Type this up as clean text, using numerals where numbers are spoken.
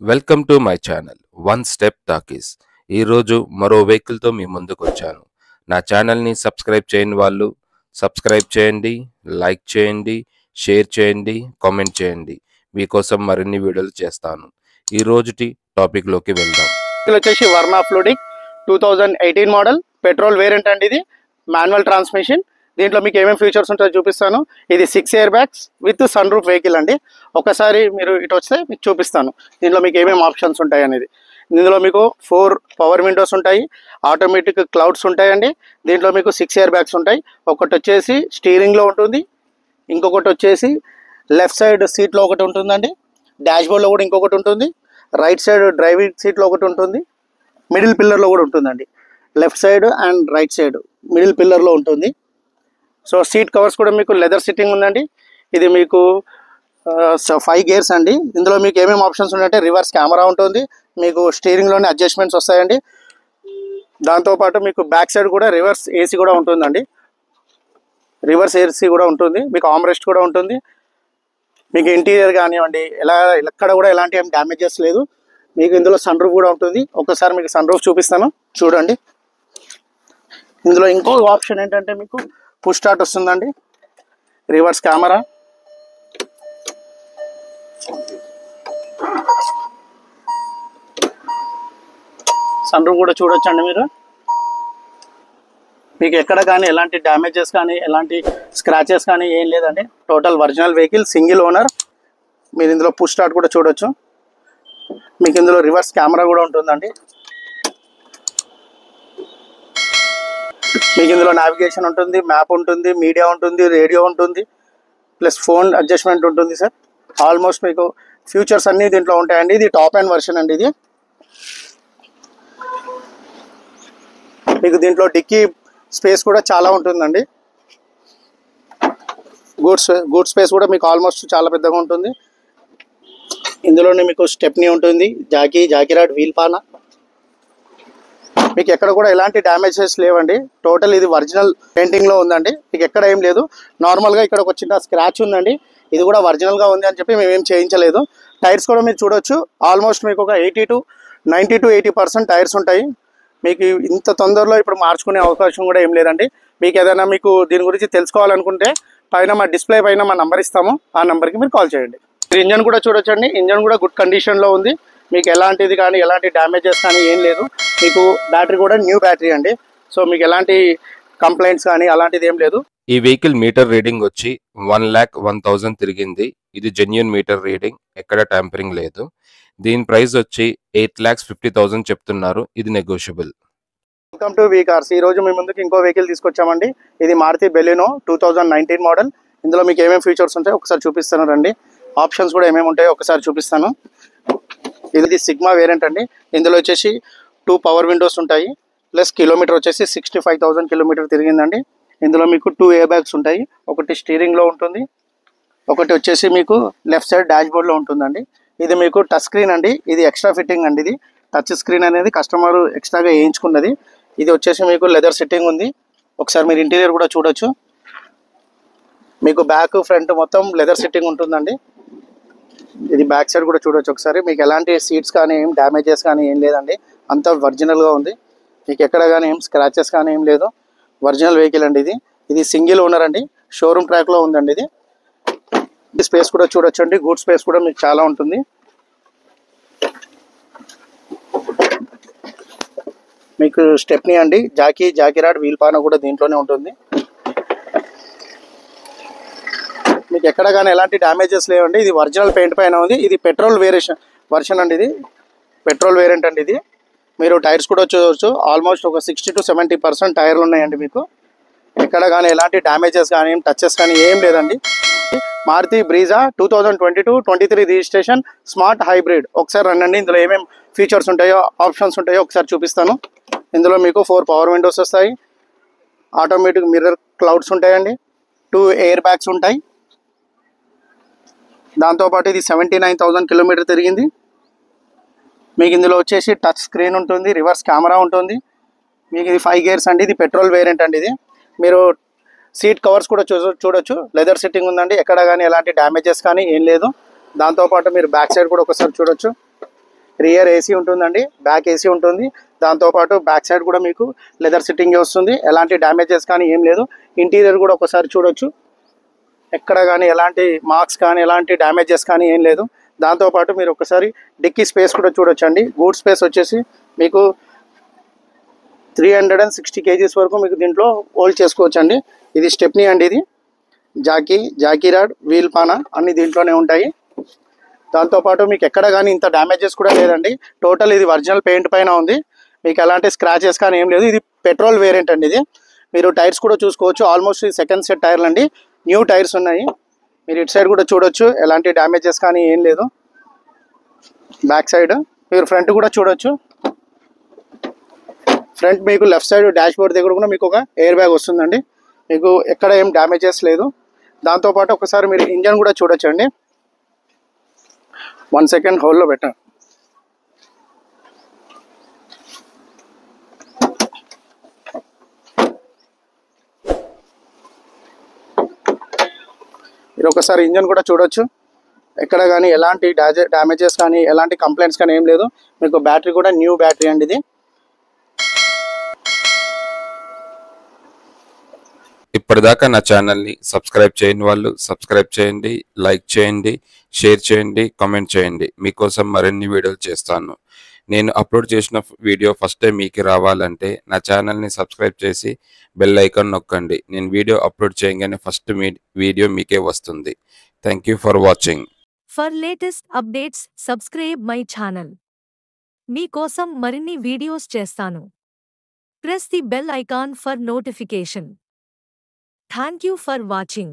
Welcome to my channel one step talkies. ఈరోజు మరో వెహికల్తో మీ ముందుకు వచ్చాను. నా ఛానల్ని సబ్స్క్రైబ్ చేయని వాళ్ళు సబ్స్క్రైబ్ చేయండి, లైక్ చేయండి, షేర్ చేయండి, కామెంట్ చేయండి. మీకోసం మరిన్ని వీడియోలు చేస్తాను. ఈ రోజుటి టాపిక్లోకి వెళ్దాం. ఇది వచ్చేసి Verna fluidic 2018 model petrol variant అండి. ఇది మాన్యువల్ ట్రాన్స్మిషన్. దీంట్లో మీకు ఏమేమి ఫీచర్స్ ఉంటాయో చూపిస్తాను. ఇది 6 air bags with sunroof vehicle అండి. ఒకసారి మీరు ఇటు వస్తే మీకు చూపిస్తాను దీంట్లో మీకు ఏమేమి ఆప్షన్స్ ఉంటాయి అనేది. ఇందులో మీకు 4 పవర్ విండోస్ ఉంటాయి, ఆటోమేటిక్ క్లౌడ్స్ ఉంటాయండి. దీంట్లో మీకు 6 ఎయిర్ బ్యాగ్స్ ఉంటాయి. ఒకటి వచ్చేసి స్టీరింగ్లో ఉంటుంది, ఇంకొకటి వచ్చేసి లెఫ్ట్ సైడ్ సీట్లో ఒకటి ఉంటుందండి, డాష్బోర్డ్లో కూడా ఇంకొకటి ఉంటుంది, రైట్ సైడ్ డ్రైవింగ్ సీట్లో ఒకటి ఉంటుంది, మిడిల్ పిల్లర్లో కూడా ఉంటుందండి. Left side and right side middle పిల్లర్లో ఉంటుంది. సో సీట్ కవర్స్ కూడా మీకు లెదర్ సిట్టింగ్ ఉందండి. ఇది మీకు 5 గేర్స్ అండి. ఇందులో మీకు ఏమేమి ఆప్షన్స్ ఉన్నాయంటే రివర్స్ కెమెరా ఉంటుంది, మీకు స్టీరింగ్లోనే అడ్జస్ట్మెంట్స్ వస్తాయండి. దాంతోపాటు మీకు బ్యాక్ సైడ్ కూడా రివర్స్ ఏసీ కూడా ఉంటుందండి, రివర్స్ ఏసీ కూడా ఉంటుంది. మీకు ఆర్మ్రెస్ట్ కూడా ఉంటుంది. మీకు ఇంటీరియర్ కానివ్వండి ఎక్కడ కూడా ఎలాంటి ఏం డ్యామేజెస్ లేదు. మీకు ఇందులో సన్ రూఫ్ కూడా ఉంటుంది. ఒకసారి మీకు సన్ రూఫ్ చూపిస్తాను చూడండి. ఇందులో ఇంకో ఆప్షన్ ఏంటంటే మీకు పుష్ స్టార్ట్ వస్తుందండి, రివర్స్ కెమెరా, సన్ రూఫ్ కూడా చూడొచ్చండి. మీరు మీకు ఎక్కడ కానీ ఎలాంటి డ్యామేజెస్ కానీ ఎలాంటి స్క్రాచెస్ కానీ ఏం లేదండి. Total original vehicle, single owner. మీరు ఇందులో పుష్ స్టార్ట్ కూడా చూడొచ్చు. మీకు ఇందులో రివర్స్ కెమెరా కూడా ఉంటుందండి. మీకు ఇందులో నావిగేషన్ ఉంటుంది, మ్యాప్ ఉంటుంది, మీడియా ఉంటుంది, రేడియో ఉంటుంది, ప్లస్ ఫోన్ అడ్జస్ట్మెంట్ ఉంటుంది సార్. ఆల్మోస్ట్ మీకు ఫ్యూచర్స్ అన్నీ దీంట్లో ఉంటాయండి. ఇది టాప్ అండ్ వర్షన్ అండి. ఇది మీకు దీంట్లో డిక్కీ స్పేస్ కూడా చాలా ఉంటుందండి. గూడ్స్ స్పేస్ కూడా మీకు ఆల్మోస్ట్ చాలా పెద్దగా ఉంటుంది. ఇందులోనే మీకు స్టెప్నీ ఉంటుంది, జాకీ రాడ్, వీల్ పానా. మీకు ఎక్కడ కూడా ఎలాంటి డ్యామేజెస్ లేవండి. టోటల్ ఇది ఒరిజినల్ పెయింటింగ్లో ఉందండి. మీకు ఎక్కడ ఏం లేదు. నార్మల్గా ఇక్కడ ఒక చిన్న స్క్రాచ్ ఉందండి, ఇది కూడా ఒరిజినల్గా ఉంది అని చెప్పి మేమేం చేయించలేదు. టైర్స్ కూడా మీరు చూడొచ్చు. ఆల్మోస్ట్ మీకు ఒక 90 to 80% టైర్స్ ఉంటాయి. మీకు ఇంత తొందరలో ఇప్పుడు మార్చుకునే అవకాశం కూడా ఏం లేదండి. మీకు ఏదైనా మీకు దీని గురించి తెలుసుకోవాలనుకుంటే పైన మా డిస్ప్లే పైన మా నెంబర్ ఇస్తాము, ఆ నెంబర్కి మీరు కాల్ చేయండి. ఇంజన్ కూడా చూడొచ్చండి. ఇంజన్ కూడా గుడ్ కండిషన్లో ఉంది. మీకు ఎలాంటిది కానీ ఎలాంటి డ్యామేజెస్ కానీ ఏం లేదు. మీకు బ్యాటరీ కూడా న్యూ బ్యాటరీ అండి. సో మీకు ఎలాంటి కంప్లైంట్స్ కానీ అలాంటిది ఏం లేదు. ఈ వెహికల్ మీటర్ రీడింగ్ వచ్చి 1,01,000 తిరిగింది. ఇది జెన్యూన్ మీటర్ రీడింగ్, ఎక్కడ ట్యాంపరింగ్ లేదు. దీని ప్రైస్ వచ్చి 8,50,000 చెప్తున్నారు. ఇది negotiable. Welcome to we cars. ఈ రోజు మీ ముందుకు ఇంకో వెహికల్ తీసుకొచ్చామండి. ఇది మారుతి బెలినో 2019 మోడల్. ఇందులో మీకు ఏమేమి ఫీచర్స్ ఉంటాయో ఒకసారి చూపిస్తాను రండి. ఆప్షన్స్ కూడా ఏమేమి ఉంటాయో ఒకసారి చూపిస్తాను. ఇది సిగ్మా వేరియంట్ అండి. ఇందులో వచ్చేసి 2 పవర్ విండోస్ ఉంటాయి, ప్లస్ కిలోమీటర్ వచ్చేసి 65,000 కిలోమీటర్ తిరిగిందండి. ఇందులో మీకు 2 ఎయిర్ బ్యాగ్స్ ఉంటాయి. ఒకటి స్టీరింగ్లో ఉంటుంది, ఒకటి వచ్చేసి మీకు లెఫ్ట్ సైడ్ డాష్బోర్డ్లో ఉంటుందండి. ఇది మీకు టచ్ స్క్రీన్ అండి. ఇది ఎక్స్ట్రా ఫిట్టింగ్ అండి. ఇది టచ్ స్క్రీన్ అనేది కస్టమర్ ఎక్స్ట్రాగా వేయించుకున్నది. ఇది వచ్చేసి మీకు లెదర్ సిట్టింగ్ ఉంది. ఒకసారి మీరు ఇంటీరియర్ కూడా చూడొచ్చు. మీకు బ్యాక్ ఫ్రంట్ మొత్తం లెదర్ సిట్టింగ్ ఉంటుందండి. ఇది బ్యాక్ సైడ్ కూడా చూడొచ్చు ఒకసారి. మీకు ఎలాంటి సీట్స్ కానీ ఏం డ్యామేజెస్ కానీ ఏం లేదండి. అంతా ఒరిజినల్గా ఉంది. మీకు ఎక్కడ కానీ ఏం స్క్రాచెస్ కానీ ఏం లేదు. ఒరిజినల్ వెహికల్ అండి. ఇది సింగిల్ ఓనర్ అండి. షోరూమ్ ట్రాక్లో ఉందండి. ఇది స్పేస్ కూడా చూడొచ్చండి. గూడ్ స్పేస్ కూడా మీకు చాలా ఉంటుంది. మీకు స్టెప్నీ అండి, జాకీ రాడ్, వీల్ పానా కూడా దీంట్లోనే ఉంటుంది. మీకు ఎక్కడ కానీ ఎలాంటి డ్యామేజెస్ లేవండి. ఇది ఒరిజినల్ పెయింట్ పైన ఉంది. ఇది పెట్రోల్ వర్షన్ అండి. ఇది పెట్రోల్ వేరియంట్ అండి. ఇది మీరు టైర్స్ కూడా చూడవచ్చు. ఆల్మోస్ట్ ఒక 60 to 70% టైర్లు ఉన్నాయండి. మీకు ఎక్కడ కానీ ఎలాంటి డ్యామేజెస్ కానీ టచెస్ కానీ ఏం లేదండి. Maruti Brezza 2022-23 registration, smart hybrid. ఒకసారి రండి. ఇందులో ఏమేమి ఫీచర్స్ ఉంటాయో ఆప్షన్స్ ఉంటాయో ఒకసారి చూపిస్తాను. ఇందులో మీకు 4 పవర్ విండోస్ వస్తాయి, ఆటోమేటిక్ మిర్రర్ క్లౌడ్స్ ఉంటాయండి, 2 ఎయిర్ బ్యాగ్స్ ఉంటాయి. దాంతోపాటు ఇది 79,000 కిలోమీటర్ తిరిగింది. మీకు ఇందులో వచ్చేసి టచ్ స్క్రీన్ ఉంటుంది, రివర్స్ కెమెరా ఉంటుంది. మీకు ఇది 5 గేర్స్ అండి. ఇది పెట్రోల్ వేరియంట్ అండి. ఇది మీరు సీట్ కవర్స్ కూడా చూడొచ్చు. లెదర్ సిట్టింగ్ ఉందండి. ఎక్కడ కానీ ఎలాంటి డ్యామేజెస్ కానీ ఏం లేదు. దాంతోపాటు మీరు బ్యాక్ సైడ్ కూడా ఒకసారి చూడొచ్చు. రియర్ ఏసీ ఉంటుందండి, బ్యాక్ ఏసీ ఉంటుంది. దాంతోపాటు బ్యాక్ సైడ్ కూడా మీకు లెదర్ సిట్టింగ్ వస్తుంది. ఎలాంటి డ్యామేజెస్ కానీ ఏం లేదు. ఇంటీరియర్ కూడా ఒకసారి చూడొచ్చు, ఎక్కడ కానీ ఎలాంటి మార్క్స్ కానీ ఎలాంటి డ్యామేజెస్ కానీ ఏం లేదు. దాంతోపాటు మీరు ఒకసారి డిక్కీ స్పేస్ కూడా చూడొచ్చండి. గూడ్ స్పేస్ వచ్చేసి మీకు 360 kgs వరకు మీకు దీంట్లో హోల్డ్ చేసుకోవచ్చు అండి. ఇది స్టెప్నీ అండి, ఇది జాకీ రాడ్, వీల్ పానా అన్ని దీంట్లోనే ఉంటాయి. దాంతోపాటు మీకు ఎక్కడ కానీ ఇంత డ్యామేజెస్ కూడా లేదండి. టోటల్ ఇది ఒరిజినల్ పెయింట్ పైన ఉంది, మీకు ఎలాంటి స్క్రాచెస్ కానీ ఏం లేదు. ఇది పెట్రోల్ వేరియంట్ అండి. ఇది మీరు టైర్స్ కూడా చూసుకోవచ్చు, ఆల్మోస్ట్ సెకండ్ సెట్ టైర్లు అండి, న్యూ టైర్స్ ఉన్నాయి. మీరు ఇటు సైడ్ కూడా చూడొచ్చు, ఎలాంటి డ్యామేజెస్ కానీ ఏం లేదు. బ్యాక్ సైడ్ మీరు ఫ్రంట్ కూడా చూడొచ్చు. ఫ్రంట్ మీకు లెఫ్ట్ సైడ్ డాష్ బోర్డ్ దగ్గర కూడా మీకు ఒక ఎయిర్ బ్యాగ్ వస్తుందండి, మీకు ఎక్కడ ఏం డ్యామేజెస్ లేదు. దాంతోపాటు ఒకసారి మీరు ఇంజన్ కూడా చూడొచ్చండి. 1 సెకండ్ హోల్డ్లో పెట్టండి. మీరు ఒకసారి ఇంజన్ కూడా చూడొచ్చు, ఎక్కడ కానీ ఎలాంటి డ్యామేజెస్ కానీ ఎలాంటి కంప్లైంట్స్ కానీ ఏం లేదు. మీకు బ్యాటరీ కూడా న్యూ బ్యాటరీ అండి ఇది. ఇప్పటిదాకా నా ఛానల్ని సబ్స్క్రైబ్ చేయని వాళ్ళు సబ్స్క్రైబ్ చేయండి, లైక్ చేయండి, షేర్ చేయండి, కామెంట్ చేయండి. మీకోసం మరిన్ని వీడియోలు చేస్తాను. నేను అప్లోడ్ చేసిన వీడియో ఫస్ట్ టైం మీకు రావాలంటే నా ఛానల్ని సబ్స్క్రైబ్ చేసి బెల్ ఐకాన్ నొక్కండి. నేను వీడియో అప్లోడ్ చేయగానే ఫస్ట్ వీడియో మీకే వస్తుంది. Thank you for watching. For latest updates, subscribe my channel. మీకోసం మరిన్ని వీడియోస్ చేస్తాను. Press the bell icon for notification. Thank you for watching.